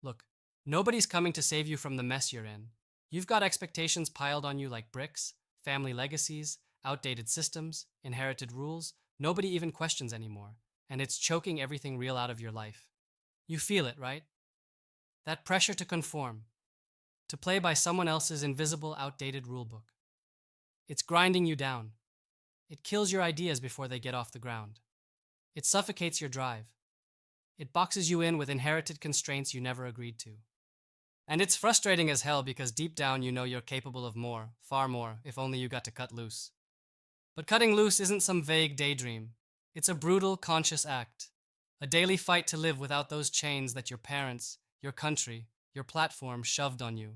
Look, nobody's coming to save you from the mess you're in. You've got expectations piled on you like bricks, family legacies, outdated systems, inherited rules. Nobody even questions anymore, and it's choking everything real out of your life. You feel it, right? That pressure to conform, to play by someone else's invisible, outdated rulebook. It's grinding you down. It kills your ideas before they get off the ground. It suffocates your drive. It boxes you in with inherited constraints you never agreed to. And it's frustrating as hell because deep down you know you're capable of more, far more, if only you got to cut loose. But cutting loose isn't some vague daydream. It's a brutal, conscious act. A daily fight to live without those chains that your parents, your country, your platform shoved on you.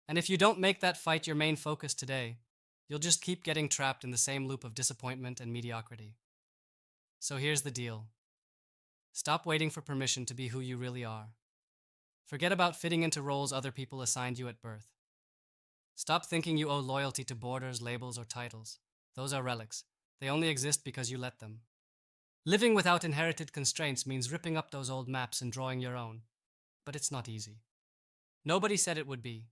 And if you don't make that fight your main focus today, you'll just keep getting trapped in the same loop of disappointment and mediocrity. So here's the deal. Stop waiting for permission to be who you really are. Forget about fitting into roles other people assigned you at birth. Stop thinking you owe loyalty to borders, labels, or titles. Those are relics. They only exist because you let them. Living without inherited constraints means ripping up those old maps and drawing your own. But it's not easy. Nobody said it would be.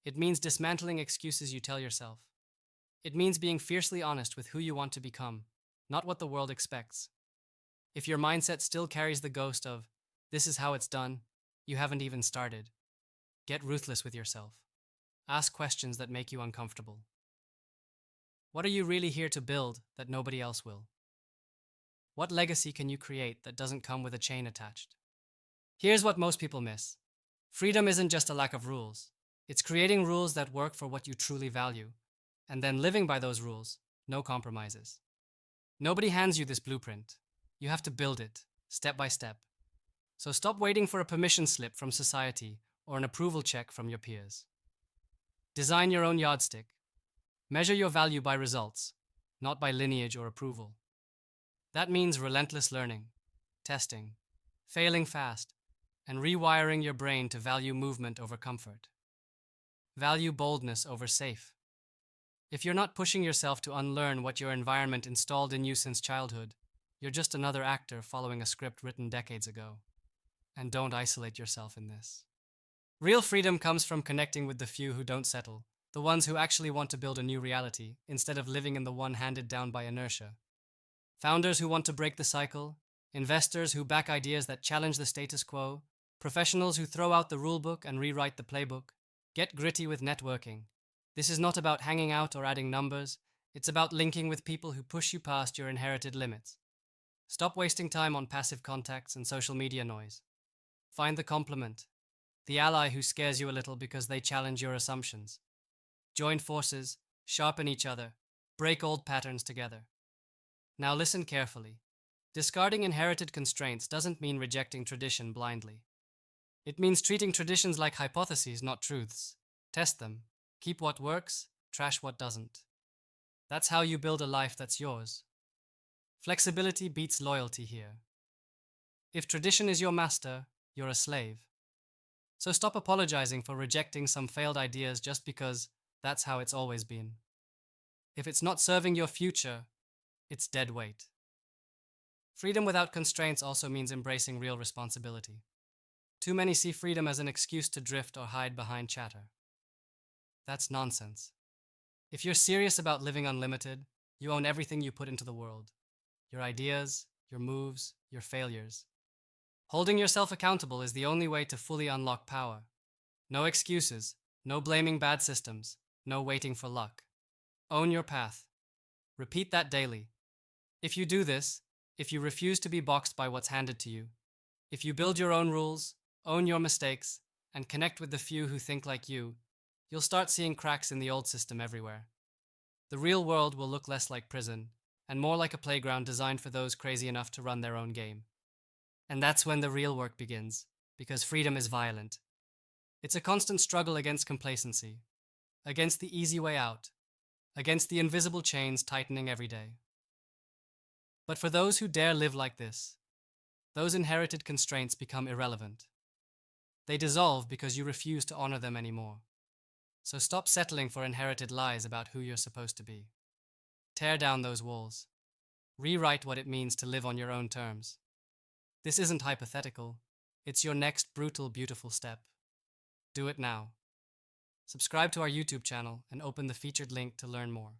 It means dismantling excuses you tell yourself. It means being fiercely honest with who you want to become, not what the world expects. If your mindset still carries the ghost of, this is how it's done, you haven't even started. Get ruthless with yourself. Ask questions that make you uncomfortable. What are you really here to build that nobody else will? What legacy can you create that doesn't come with a chain attached? Here's what most people miss. Freedom isn't just a lack of rules. It's creating rules that work for what you truly value, and then living by those rules, no compromises. Nobody hands you this blueprint. You have to build it, step by step. So stop waiting for a permission slip from society or an approval check from your peers. Design your own yardstick. Measure your value by results, not by lineage or approval. That means relentless learning, testing, failing fast, and rewiring your brain to value movement over comfort. Value boldness over safe. If you're not pushing yourself to unlearn what your environment installed in you since childhood, you're just another actor following a script written decades ago. And don't isolate yourself in this. Real freedom comes from connecting with the few who don't settle, the ones who actually want to build a new reality instead of living in the one handed down by inertia. Founders who want to break the cycle, investors who back ideas that challenge the status quo, professionals who throw out the rulebook and rewrite the playbook. Get gritty with networking. This is not about hanging out or adding numbers, it's about linking with people who push you past your inherited limits. Stop wasting time on passive contacts and social media noise. Find the complement, the ally who scares you a little because they challenge your assumptions. Join forces, sharpen each other, break old patterns together. Now listen carefully. Discarding inherited constraints doesn't mean rejecting tradition blindly. It means treating traditions like hypotheses, not truths. Test them. Keep what works, trash what doesn't. That's how you build a life that's yours. Flexibility beats loyalty here. If tradition is your master, you're a slave. So stop apologizing for rejecting some failed ideas just because that's how it's always been. If it's not serving your future, it's dead weight. Freedom without constraints also means embracing real responsibility. Too many see freedom as an excuse to drift or hide behind chatter. That's nonsense. If you're serious about living unlimited, you own everything you put into the world. Your ideas, your moves, your failures. Holding yourself accountable is the only way to fully unlock power. No excuses, no blaming bad systems, no waiting for luck. Own your path. Repeat that daily. If you do this, if you refuse to be boxed by what's handed to you, if you build your own rules, own your mistakes, and connect with the few who think like you, you'll start seeing cracks in the old system everywhere. The real world will look less like prison, and more like a playground designed for those crazy enough to run their own game. And that's when the real work begins, because freedom is violent. It's a constant struggle against complacency, against the easy way out, against the invisible chains tightening every day. But for those who dare live like this, those inherited constraints become irrelevant. They dissolve because you refuse to honor them anymore. So stop settling for inherited lies about who you're supposed to be. Tear down those walls. Rewrite what it means to live on your own terms. This isn't hypothetical. It's your next brutal, beautiful step. Do it now. Subscribe to our YouTube channel and open the featured link to learn more.